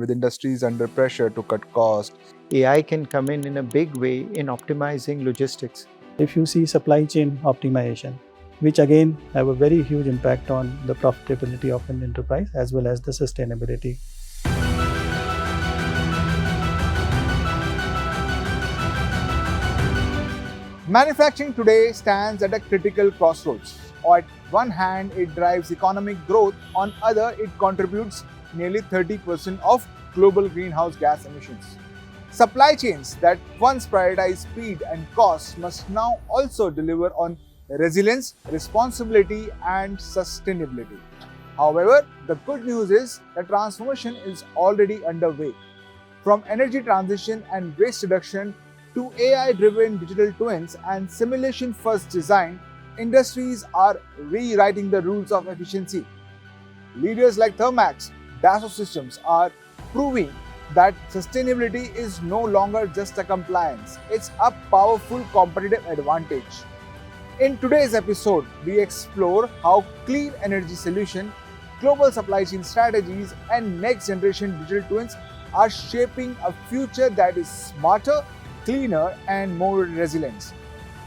with industries under pressure to cut costs, AI can come in a big way in optimizing logistics. If you see supply chain optimization, which again have a very huge impact on the profitability of an enterprise as well as the sustainability. manufacturing today stands at a critical crossroads. On one hand, it drives economic growth, on other, it contributes nearly 30% of global greenhouse gas emissions. Supply chains that once prioritized speed and cost must now also deliver on resilience, responsibility, and sustainability. However, the good news is the transformation is already underway. From energy transition and waste reduction to AI-driven digital twins and simulation-first design, industries are rewriting the rules of efficiency. Leaders like Thermax, Dassault Systems are proving that sustainability is no longer just a compliance, it's a powerful competitive advantage. In today's episode, we explore how clean energy solutions, global supply chain strategies, and next-generation digital twins are shaping a future that is smarter, cleaner, and more resilient.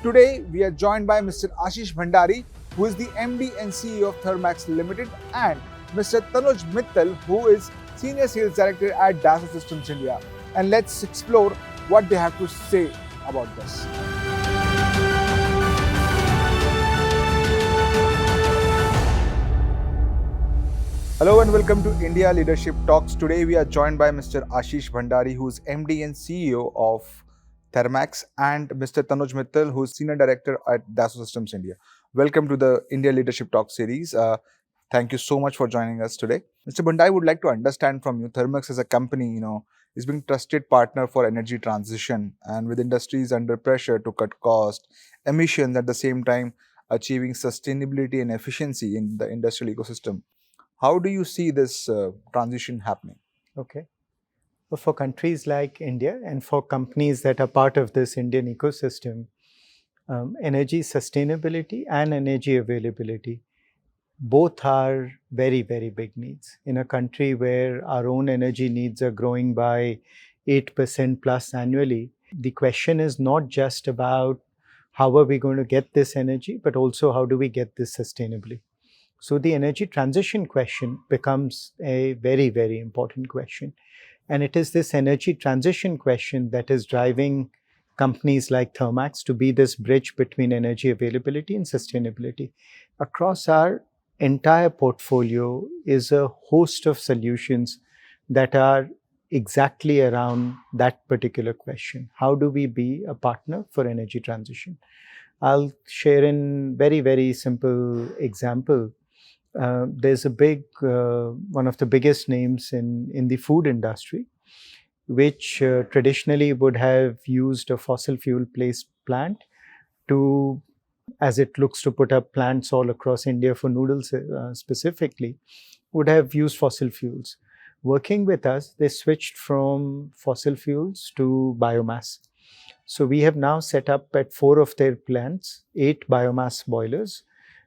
Today, we are joined by Mr. Ashish Bhandari, who is the MD and CEO of Thermax Limited, and Mr. Tanuj Mittal, who is Senior Sales Director at Dassault Systems India. And let's explore what they have to say about this. Hello and welcome to India Leadership Talks. Today we are joined by Mr. Ashish Bhandari, who is MD and CEO of Thermax, and Mr. Tanuj Mittal, who is Senior Director at Dassault Systems India. Welcome to the India Leadership Talk series. Thank you so much for joining us today. Mr. Bhandari, would like to understand from you, Thermax as a company, is being trusted partner for energy transition, and with industries under pressure to cut cost, emissions, at the same time achieving sustainability and efficiency in the industrial ecosystem. How do you see this transition happening? Okay. But for countries like India and for companies that are part of this Indian ecosystem, energy sustainability and energy availability both are very, very big needs. In a country where our own energy needs are growing by 8% plus annually, the question is not just about how are we going to get this energy, but also how do we get this sustainably. So the energy transition question becomes a very, very important question. And it is this energy transition question that is driving companies like Thermax to be this bridge between energy availability and sustainability. Across our entire portfolio is a host of solutions that are exactly around that particular question. How do we be a partner for energy transition? I'll share in very, very simple example. There's a big, one of the biggest names in the food industry, which traditionally would have used a fossil fuel-based plant to, as it looks to put up plants all across India for noodles specifically, would have used fossil fuels. Working with us, they switched from fossil fuels to biomass. So we have now set up at 4 of their plants, 8 biomass boilers.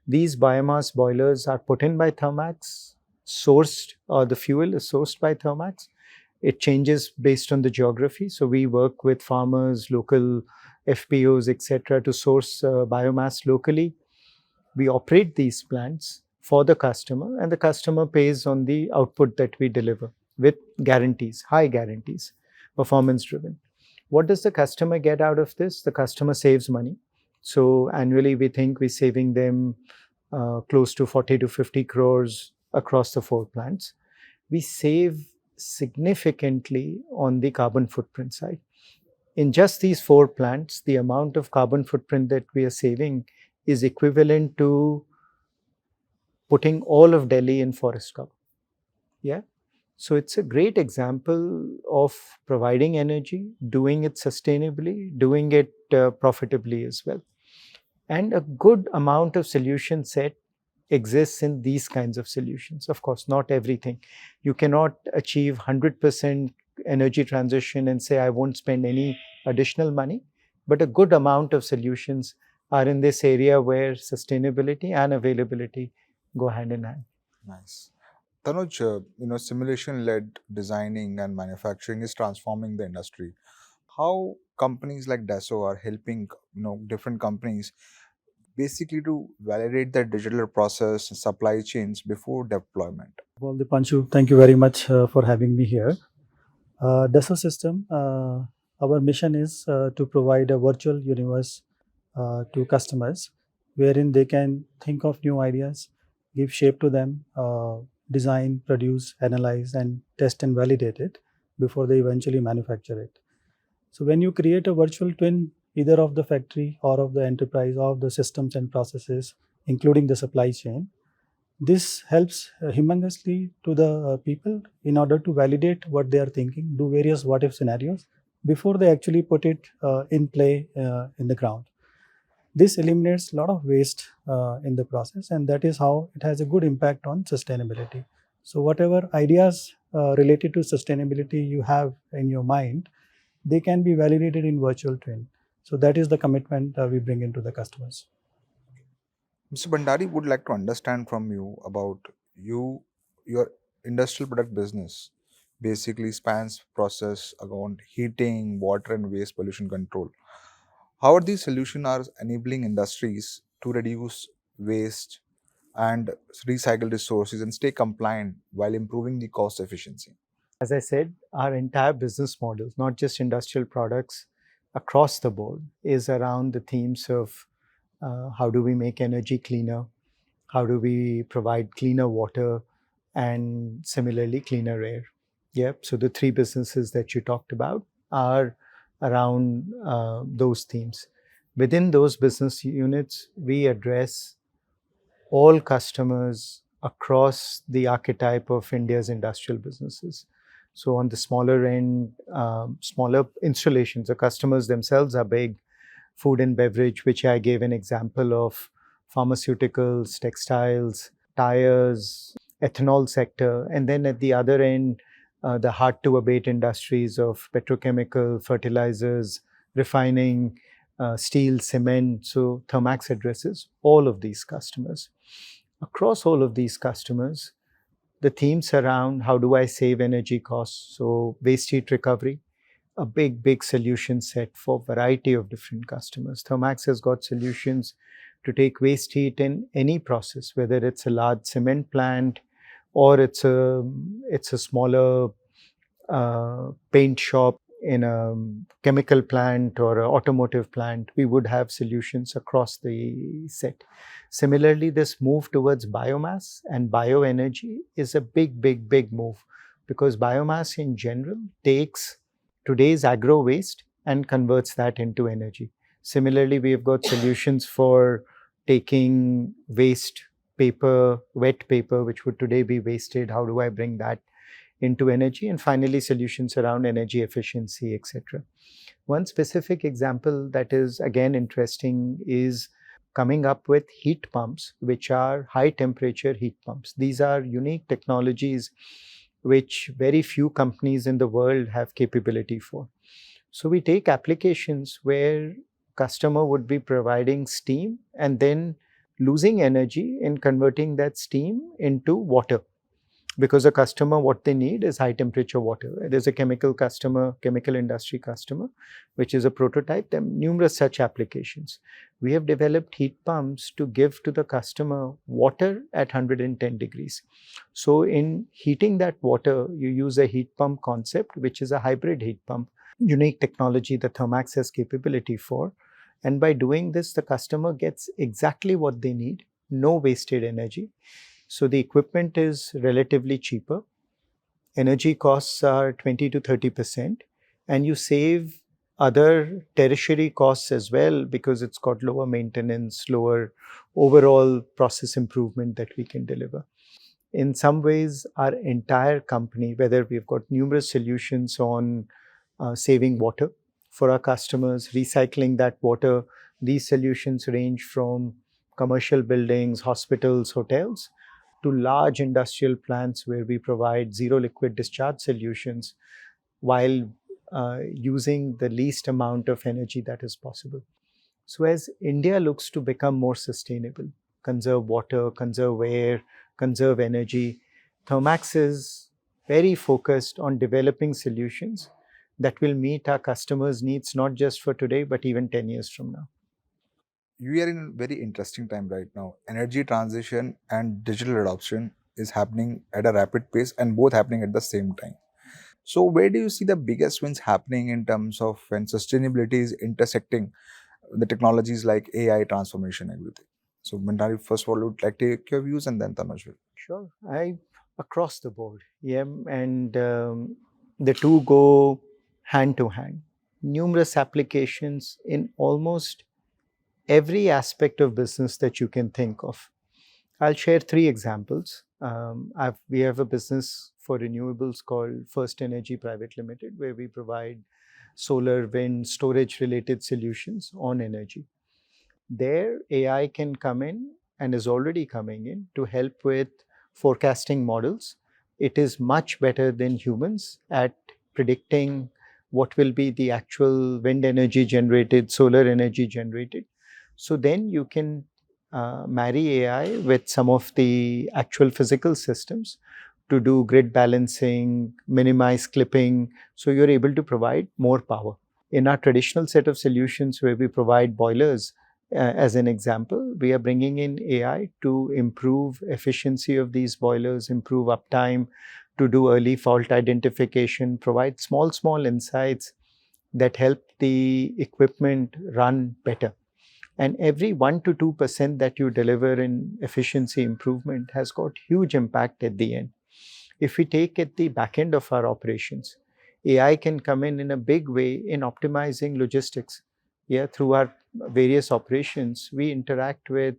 These biomass boilers are put in by Thermax, sourced, or the fuel is sourced by Thermax. It changes based on the geography. So we work with farmers, local FPOs, etc., to source biomass locally. We operate these plants for the customer, and the customer pays on the output that we deliver with guarantees, high guarantees, performance driven. What does the customer get out of this? The customer saves money. So annually, we think we're saving them close to 40 to 50 crores across the 4 plants. We save significantly on the carbon footprint side. In just these 4 plants, the amount of carbon footprint that we are saving is equivalent to putting all of Delhi in forest cover. Yeah. So it's a great example of providing energy, doing it sustainably, doing it profitably as well. And a good amount of solution set exists in these kinds of solutions. Of course, not everything. You cannot achieve 100% energy transition and say, I won't spend any additional money. But a good amount of solutions are in this area where sustainability and availability go hand in hand. Nice. Tanuj, simulation-led designing and manufacturing is transforming the industry. How companies like Dassault are helping, different companies basically to validate their digital process and supply chains before deployment. Well, Deepanshu, thank you very much for having me here. Dassault System, our mission is to provide a virtual universe to customers wherein they can think of new ideas, give shape to them, design, produce, analyze, and test and validate it before they eventually manufacture it. So, when you create a virtual twin, either of the factory or of the enterprise or of the systems and processes, including the supply chain, this helps humongously to the people in order to validate what they are thinking, do various what if scenarios before they actually put it in play in the ground. This eliminates a lot of waste in the process, and that is how it has a good impact on sustainability. So, whatever ideas related to sustainability you have in your mind, they can be validated in virtual twin. So, that is the commitment we bring into the customers. Mr. Bhandari would like to understand from you about your industrial product business basically spans process around heating, water and waste pollution control. How are these solutions are enabling industries to reduce waste and recycle resources and stay compliant while improving the cost efficiency? As I said, our entire business model, not just industrial products across the board, is around the themes of how do we make energy cleaner, how do we provide cleaner water, and similarly cleaner air. Yep. So the three businesses that you talked about are around those themes. Within those business units, we address all customers across the archetype of India's industrial businesses. So on the smaller end, smaller installations, the customers themselves are big. Food and beverage, which I gave an example of, pharmaceuticals, textiles, tires, ethanol sector, and then at the other end, the hard to abate industries of petrochemical, fertilizers, refining, steel, cement. So Thermax addresses all of these customers. Across all of these customers, the themes around how do I save energy costs? So waste heat recovery, a big solution set for variety of different customers. Thermax has got solutions to take waste heat in any process, whether it's a large cement plant or it's a smaller paint shop in a chemical plant or an automotive plant. We would have solutions across the set. Similarly, this move towards biomass and bioenergy is a big move, because biomass in general takes today's agro waste and converts that into energy. Similarly, we have got solutions for taking waste paper, wet paper, which would today be wasted. How do I bring that into energy? And finally, solutions around energy efficiency, etc. One specific example that is again interesting is coming up with heat pumps, which are high temperature heat pumps. These are unique technologies which very few companies in the world have capability for. So we take applications where customer would be providing steam and then losing energy in converting that steam into water, because a customer, what they need is high temperature water. There's a chemical customer, chemical industry customer, which is a prototype. There are numerous such applications. We have developed heat pumps to give to the customer water at 110 degrees. So in heating that water, you use a heat pump concept, which is a hybrid heat pump, unique technology that Thermax has capability for. And by doing this, the customer gets exactly what they need, no wasted energy. So the equipment is relatively cheaper. Energy costs are 20 to 30%, and you save other tertiary costs as well, because it's got lower maintenance, lower overall process improvement that we can deliver. In some ways, our entire company, whether we've got numerous solutions on saving water for our customers, recycling that water, these solutions range from commercial buildings, hospitals, hotels, to large industrial plants where we provide zero liquid discharge solutions while using the least amount of energy that is possible. So as India looks to become more sustainable, conserve water, conserve air, conserve energy, Thermax is very focused on developing solutions that will meet our customers' needs, not just for today, but even 10 years from now. We are in a very interesting time right now. Energy transition and digital adoption is happening at a rapid pace and both happening at the same time. So, where do you see the biggest wins happening in terms of when sustainability is intersecting the technologies like AI transformation, everything? So, Bhandari, first of all, would like to take your views and then Tanuj will. Sure. Across the board, yeah, and the two go hand to hand. Numerous applications in almost every aspect of business that you can think of. I'll share three examples. We have a business for renewables called First Energy Private Limited, where we provide solar, wind, storage related solutions on energy. There, AI can come in and is already coming in to help with forecasting models. It is much better than humans at predicting what will be the actual wind energy generated, solar energy generated. So then you can marry AI with some of the actual physical systems to do grid balancing, minimize clipping. So you're able to provide more power. In our traditional set of solutions where we provide boilers, as an example, we are bringing in AI to improve efficiency of these boilers, improve uptime, to do early fault identification, provide small insights that help the equipment run better. And every 1 to 2% that you deliver in efficiency improvement has got huge impact at the end. If we take at the back end of our operations, AI can come in a big way in optimizing logistics. Yeah, through our various operations, we interact with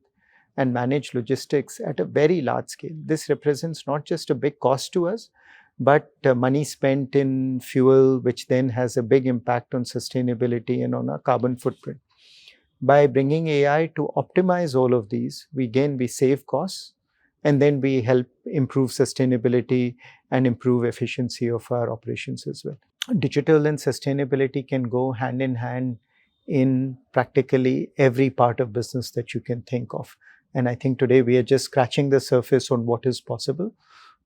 and manage logistics at a very large scale. This represents not just a big cost to us, but money spent in fuel, which then has a big impact on sustainability and on our carbon footprint. By bringing AI to optimize all of these, we save costs, and then we help improve sustainability and improve efficiency of our operations as well. Digital and sustainability can go hand in hand in practically every part of business that you can think of. And I think today we are just scratching the surface on what is possible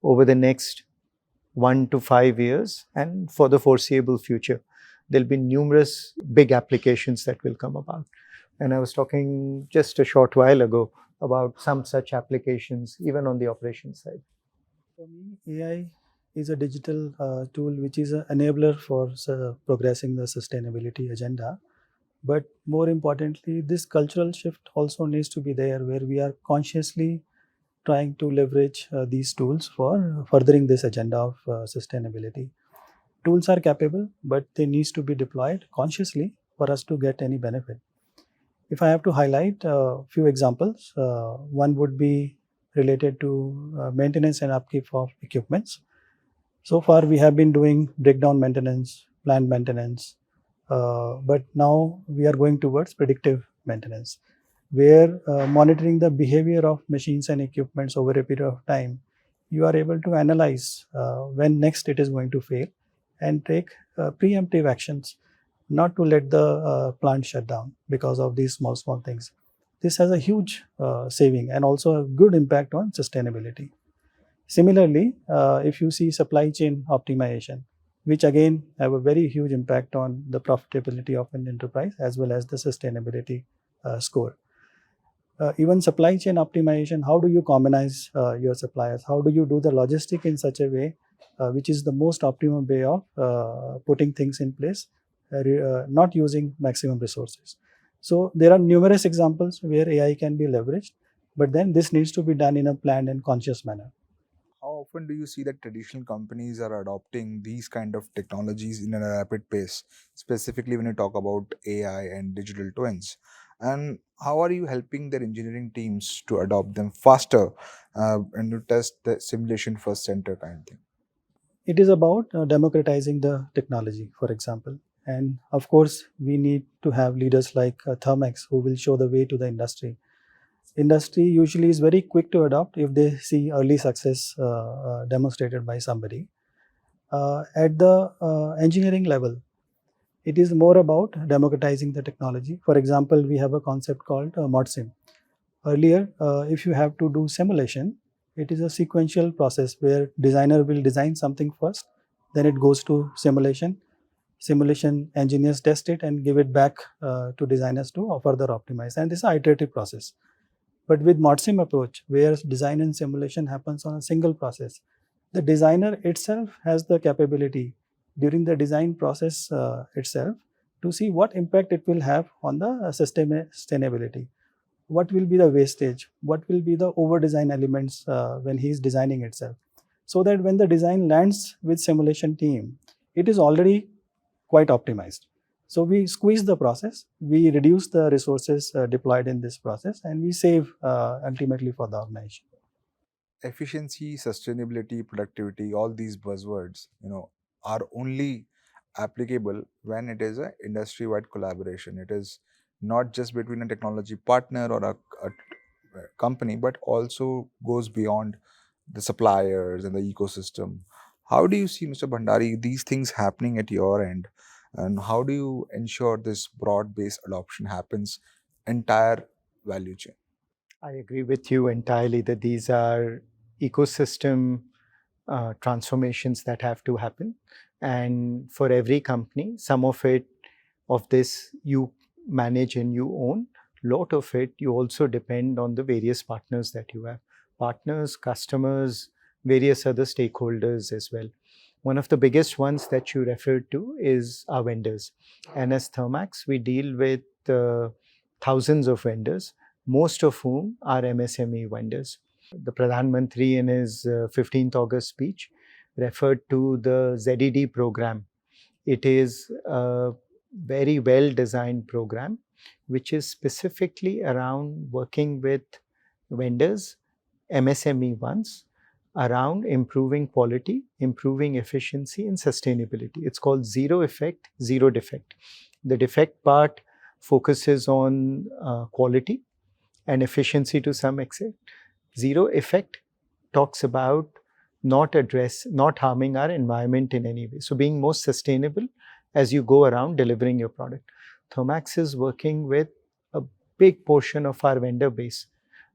over the next 1 to 5 years and for the foreseeable future. There'll be numerous big applications that will come about. And I was talking just a short while ago about some such applications, even on the operations side. For me, AI is a digital tool which is an enabler for progressing the sustainability agenda. But more importantly, this cultural shift also needs to be there where we are consciously trying to leverage these tools for furthering this agenda of sustainability. Tools are capable, but they need to be deployed consciously for us to get any benefit. If I have to highlight a few examples, one would be related to maintenance and upkeep of equipments. So far, we have been doing breakdown maintenance, planned maintenance, but now we are going towards predictive maintenance, where monitoring the behavior of machines and equipments over a period of time, you are able to analyze when next it is going to fail and take preemptive actions, not to let the plant shut down because of these small things. This has a huge saving and also a good impact on sustainability. Similarly, if you see supply chain optimization, which again have a very huge impact on the profitability of an enterprise as well as the sustainability score. Even supply chain optimization, how do you commonize your suppliers? How do you do the logistic in such a way which is the most optimum way of putting things in place, not using maximum resources? So there are numerous examples where AI can be leveraged, but then this needs to be done in a planned and conscious manner. How often do you see that traditional companies are adopting these kind of technologies in a rapid pace, specifically when you talk about AI and digital twins? And how are you helping their engineering teams to adopt them faster and to test the simulation first center kind of thing? It is about democratizing the technology, for example. And of course, we need to have leaders like Thermax who will show the way to the industry. Industry usually is very quick to adopt if they see early success demonstrated by somebody. At the engineering level, it is more about democratizing the technology. For example, we have a concept called ModSim. Earlier, if you have to do simulation, It is a sequential process where designer will design something first, then it goes to simulation. Simulation engineers test it and give it back to designers to further optimize. And this is an iterative process. But with ModSim approach, where design and simulation happens on a single process, the designer itself has the capability during the design process itself to see what impact it will have on the sustainability. What will be the wastage? What will be the over design elements when he is designing itself? So that when the design lands with simulation team, it is already quite optimized. So we squeeze the process, we reduce the resources deployed in this process, and we save ultimately for the organization. Efficiency, sustainability, productivity, all these buzzwords, are only applicable when it is an industry-wide collaboration. It is not just between a technology partner or a company, but also goes beyond the suppliers and the ecosystem. How do you see, Mr. Bhandari, these things happening at your end? And how do you ensure this broad-based adoption happens entire value chain? I agree with you entirely that these are ecosystem transformations that have to happen. And for every company, some of this you manage and you own. Lot of it you also depend on the various partners that you have. Partners, customers, various other stakeholders as well. One of the biggest ones that you referred to is our vendors. And as Thermax, we deal with thousands of vendors, most of whom are MSME vendors. The Pradhan Mantri in his 15th August speech referred to the ZED program. It is a very well designed program which is specifically around working with vendors, MSME ones, around improving quality, improving efficiency and sustainability. It's called Zero Effect, Zero Defect. The defect part focuses on quality and efficiency to some extent. Zero Effect talks about not harming our environment in any way. So being most sustainable as you go around delivering your product. Thermax is working with a big portion of our vendor base,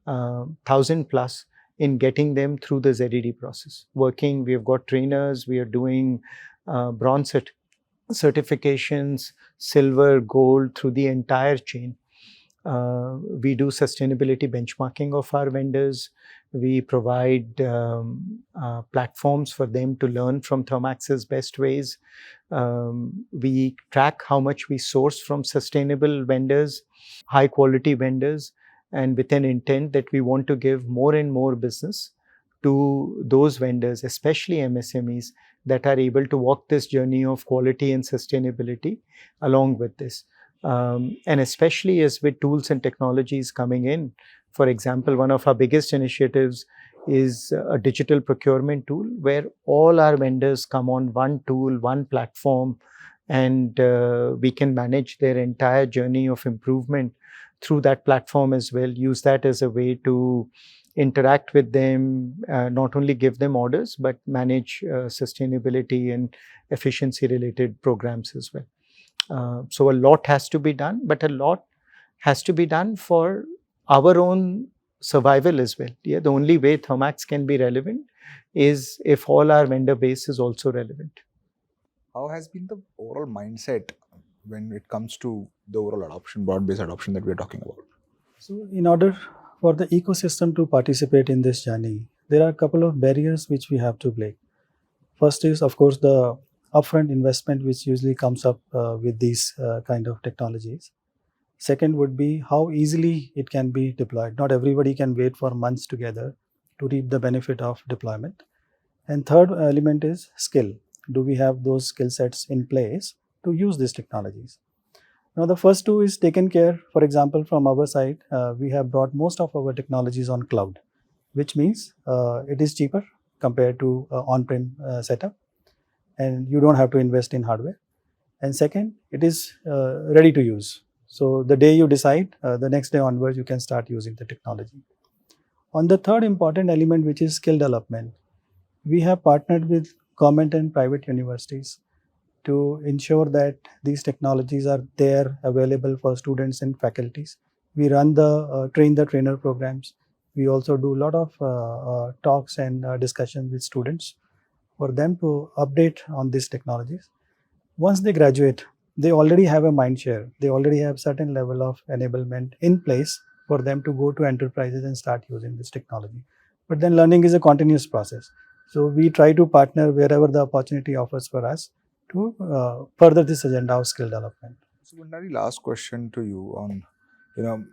1,000 plus, in getting them through the ZED process. We have got trainers, we are doing bronze certifications, silver, gold through the entire chain. We do sustainability benchmarking of our vendors. We provide platforms for them to learn from Thermax's best ways. We track how much we source from sustainable vendors, high quality vendors, and with an intent that we want to give more and more business to those vendors, especially MSMEs, that are able to walk this journey of quality and sustainability along with this. And especially as with tools and technologies coming in, for example, one of our biggest initiatives is a digital procurement tool where all our vendors come on one tool, one platform, and we can manage their entire journey of improvement through that platform as well. Use that as a way to interact with them, not only give them orders, but manage sustainability and efficiency related programs as well. So a lot has to be done, but a lot has to be done for our own survival as well. Yeah, the only way Thermax can be relevant is if all our vendor base is also relevant. How has been the overall mindset when it comes to the overall adoption, broad-based adoption that we are talking about? So in order for the ecosystem to participate in this journey, there are a couple of barriers which we have to break. First is, of course, the upfront investment which usually comes up with these kind of technologies. Second would be how easily it can be deployed. Not everybody can wait for months together to reap the benefit of deployment. And third element is skill. Do we have those skill sets in place to use these technologies? Now, the first two is taken care. For example, from our side, we have brought most of our technologies on cloud, which means it is cheaper compared to on-prem setup, and you don't have to invest in hardware. And second, it is ready to use. So the day you decide, the next day onwards, you can start using the technology. On the third important element, which is skill development, we have partnered with government and private universities to ensure that these technologies are there available for students and faculties. We run the train the trainer programs. We also do a lot of talks and discussions with students for them to update on these technologies. Once they graduate, they already have a mind share. They already have certain level of enablement in place for them to go to enterprises and start using this technology. But then learning is a continuous process. So we try to partner wherever the opportunity offers for us to further this agenda of skill development. So, Bhandari, last question to you on, you know,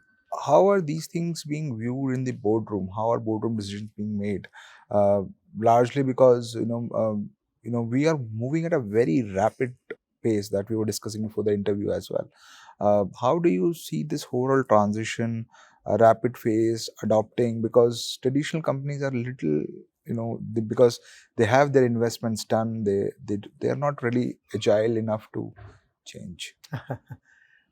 how are these things being viewed in the boardroom? How are boardroom decisions being made? Largely because we are moving at a very rapid pace that we were discussing before the interview as well. How do you see this whole transition, rapid phase adopting? Because traditional companies are little, because they have their investments done, they are not really agile enough to change.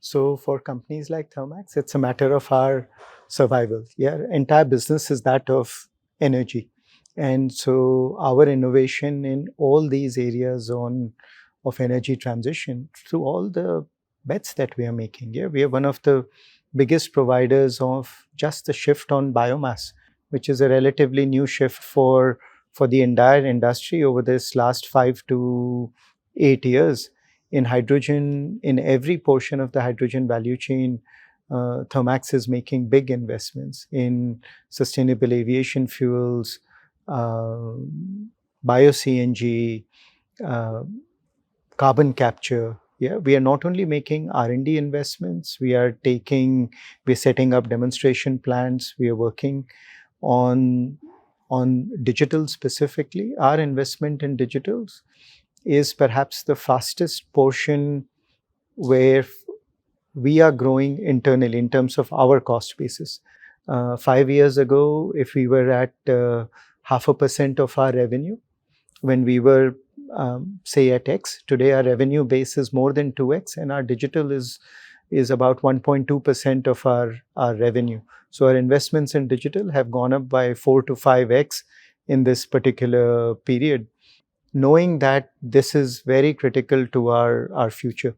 So for companies like Thermax, it's a matter of our survival. Yeah, entire business is that of energy. And so our innovation in all these areas of energy transition through all the bets that we are making. Yeah, we are one of the biggest providers of just the shift on biomass, which is a relatively new shift for the entire industry over this last 5 to 8 years. In hydrogen, in every portion of the hydrogen value chain, Thermax is making big investments in sustainable aviation fuels, bio-CNG, uh, carbon capture. Yeah, we are not only making R&D investments, we're setting up demonstration plants, we are working on digital specifically. Our investment in digitals is perhaps the fastest portion where we are growing internally in terms of our cost basis. 5 years ago, if we were at 0.5% of our revenue, when we were say at X, today our revenue base is more than 2X, and our digital is about 1.2% of our revenue. So our investments in digital have gone up by 4 to 5X in this particular period, knowing that this is very critical to our future.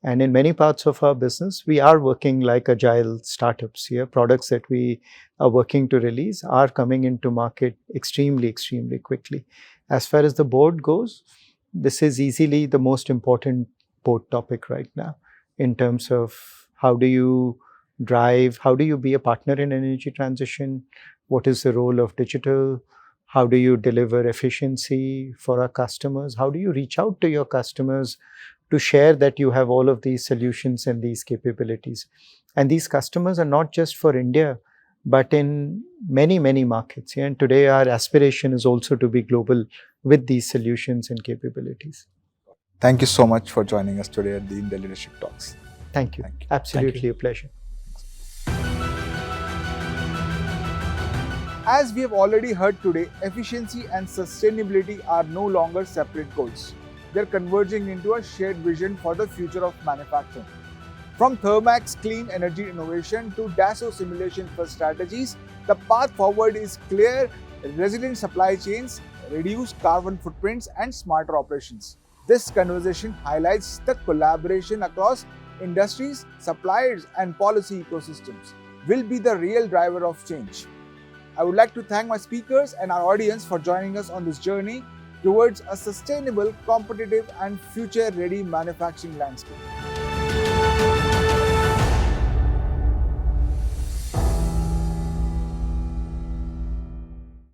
And in many parts of our business, we are working like agile startups here. Products that we are working to release are coming into market extremely, extremely quickly. As far as the board goes, this is easily the most important board topic right now in terms of how do you be a partner in energy transition, what is the role of digital, how do you deliver efficiency for our customers, how do you reach out to your customers to share that you have all of these solutions and these capabilities. And these customers are not just for India, but in many, many markets. Yeah? And today our aspiration is also to be global with these solutions and capabilities. Thank you so much for joining us today at the India Leadership Talks. Thank you. Thank you. Absolutely a pleasure. As we have already heard today, efficiency and sustainability are no longer separate goals. They're converging into a shared vision for the future of manufacturing. From Thermax clean energy innovation to Dassault simulation first strategies, the path forward is clear: resilient supply chains, reduced carbon footprints, and smarter operations. This conversation highlights the collaboration across industries, suppliers, and policy ecosystems will be the real driver of change. I would like to thank my speakers and our audience for joining us on this journey towards a sustainable, competitive, and future-ready manufacturing landscape.